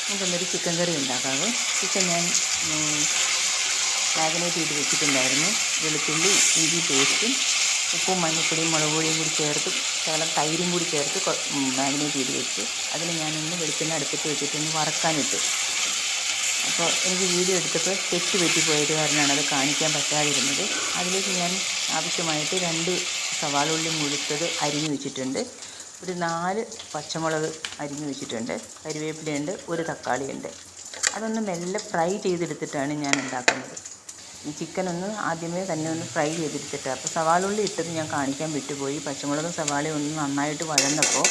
നമുക്കൊന്നൊരു chicken കറി ഉണ്ടാക്കാവേ. Chicken ഞാൻ magnet ചെയ്ത് വെച്ചിട്ടുണ്ടായിരുന്നു. വെളുത്തുള്ളി ഇഞ്ചി പേസ്റ്റും ഉപ്പും മഞ്ഞൾപ്പൊടിയും മുളക് പൊടിയും കൂടി ചേർത്ത് ശകലം തൈരും കൂടി ചേർത്ത് മാഗ്നേറ്റ് ചെയ്ത് വെച്ച് അതിന് ഞാനൊന്ന് വെളിച്ചെണ്ണ അടുപ്പത്ത് വെച്ചിട്ടൊന്ന് വറക്കാനിട്ടു. അപ്പോൾ എനിക്ക് വീഡിയോ എടുത്തപ്പോൾ തെറ്റ് പറ്റിപ്പോയത് കാരണമാണ് അത് കാണിക്കാൻ പറ്റാതിരുന്നത്. അതിലേക്ക് ഞാൻ ആവശ്യമായിട്ട് 2 സവാള ഉള്ളി മുഴുത്തത് അരിഞ്ഞു വെച്ചിട്ടുണ്ട്, ഒരു 4 പച്ചമുളക് അരിഞ്ഞു വെച്ചിട്ടുണ്ട്, കരിവേപ്പിലയുണ്ട്, ഒരു തക്കാളിയുണ്ട്. അതൊന്ന് മെല്ലെ ഫ്രൈ ചെയ്തെടുത്തിട്ടാണ് ഞാൻ ഉണ്ടാക്കുന്നത്. ഈ ചിക്കനൊന്ന് ആദ്യമേ തന്നെ ഒന്ന് ഫ്രൈ ചെയ്തെടുത്തിട്ട്, അപ്പോൾ സവാള ഉള്ളി ഇട്ടത് ഞാൻ കാണിക്കാൻ വിട്ടുപോയി. പച്ചമുളകും സവാളയും ഒന്ന് നന്നായിട്ട് വഴന്നപ്പോൾ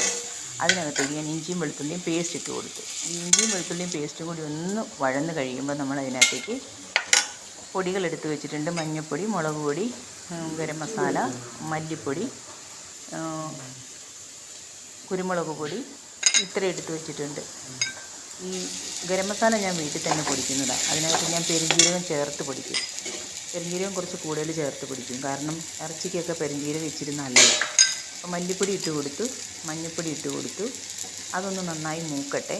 അതിനകത്തേക്ക് ഞാൻ ഇഞ്ചിയും വെളുത്തുള്ളിയും പേസ്റ്റ് ഇട്ട് കൊടുത്തു. ഈ ഇഞ്ചിയും വെളുത്തുള്ളിയും പേസ്റ്റും കൂടി ഒന്ന് വഴന്ന് കഴിയുമ്പോൾ നമ്മൾ അതിനകത്തേക്ക് പൊടികൾ എടുത്ത് വെച്ചിട്ടുണ്ട്. മഞ്ഞൾപ്പൊടി, മുളക് പൊടി, ഗരം മസാല, മല്ലിപ്പൊടി, കുരുമുളക് പൊടി ഇത്ര എടുത്ത് വെച്ചിട്ടുണ്ട്. ഈ ഗരം മസാല ഞാൻ വീട്ടിൽ തന്നെ പൊടിക്കുന്നതാണ്. അതിനകത്ത് ഞാൻ പെരുംജീരകം ചേർത്ത് പൊടിക്കും. പെരുംജീരകം കുറച്ച് കൂടുതൽ ചേർത്ത് പൊടിക്കും, കാരണം ഇറച്ചിക്കൊക്കെ പെരുംജീരകം ഇച്ചിരി നല്ലതാണ്. അപ്പോൾ മല്ലിപ്പൊടി ഇട്ട് കൊടുത്തു, മഞ്ഞൾപ്പൊടി ഇട്ട് കൊടുത്തു. അതൊന്ന് നന്നായി മൂക്കട്ടെ.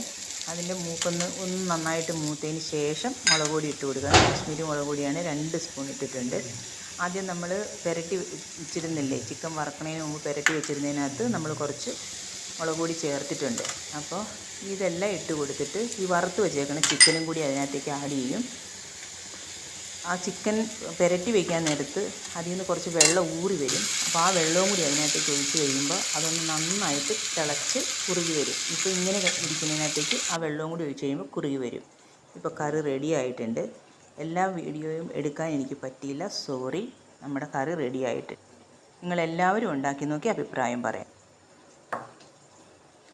അതിൻ്റെ മൂക്കൊന്ന് നന്നായിട്ട് മൂത്തതിന് ശേഷം മുളക് പൊടി ഇട്ട് കൊടുക്കുക. കാശ്മീരി മുളക് പൊടിയാണ് 2 സ്പൂൺ ഇട്ടിട്ടുണ്ട്. ആദ്യം നമ്മൾ പുരട്ടി വെച്ചിരുന്നില്ലേ, ചിക്കൻ വറക്കണതിന് മുമ്പ് പുരട്ടി വെച്ചിരുന്നതിനകത്ത് നമ്മൾ കുറച്ച് മുളക് പൊടി ചേർത്തിട്ടുണ്ട്. അപ്പോൾ ഇതെല്ലാം ഇട്ട് കൊടുത്തിട്ട് ഈ വറുത്ത് വെച്ചേക്കണ ചിക്കനും കൂടി അതിനകത്തേക്ക് ആഡ് ചെയ്യും. ആ ചിക്കൻ പുരട്ടി വയ്ക്കാൻ നേരത്ത് അതിൽ നിന്ന് കുറച്ച് വെള്ളം ഊറി വരും. അപ്പോൾ ആ വെള്ളവും കൂടി അതിനകത്തേക്ക് ഒഴിച്ച് കഴിയുമ്പോൾ അതൊന്ന് നന്നായിട്ട് തിളച്ച് കുറുകി വരും. ഇപ്പോൾ ഇങ്ങനെ ഇരിക്കുന്നതിനകത്തേക്ക് ആ വെള്ളവും കൂടി ഒഴിച്ച് കഴിയുമ്പോൾ കുറുകി വരും. ഇപ്പോൾ കറി റെഡി ആയിട്ടുണ്ട്. എല്ലാ വീഡിയോയും എടുക്കാൻ എനിക്ക് പറ്റിയില്ല, സോറി. നമ്മുടെ കറി റെഡി ആയിട്ട് നിങ്ങളെല്ലാവരും ഉണ്ടാക്കി നോക്കി അഭിപ്രായം പറയാം.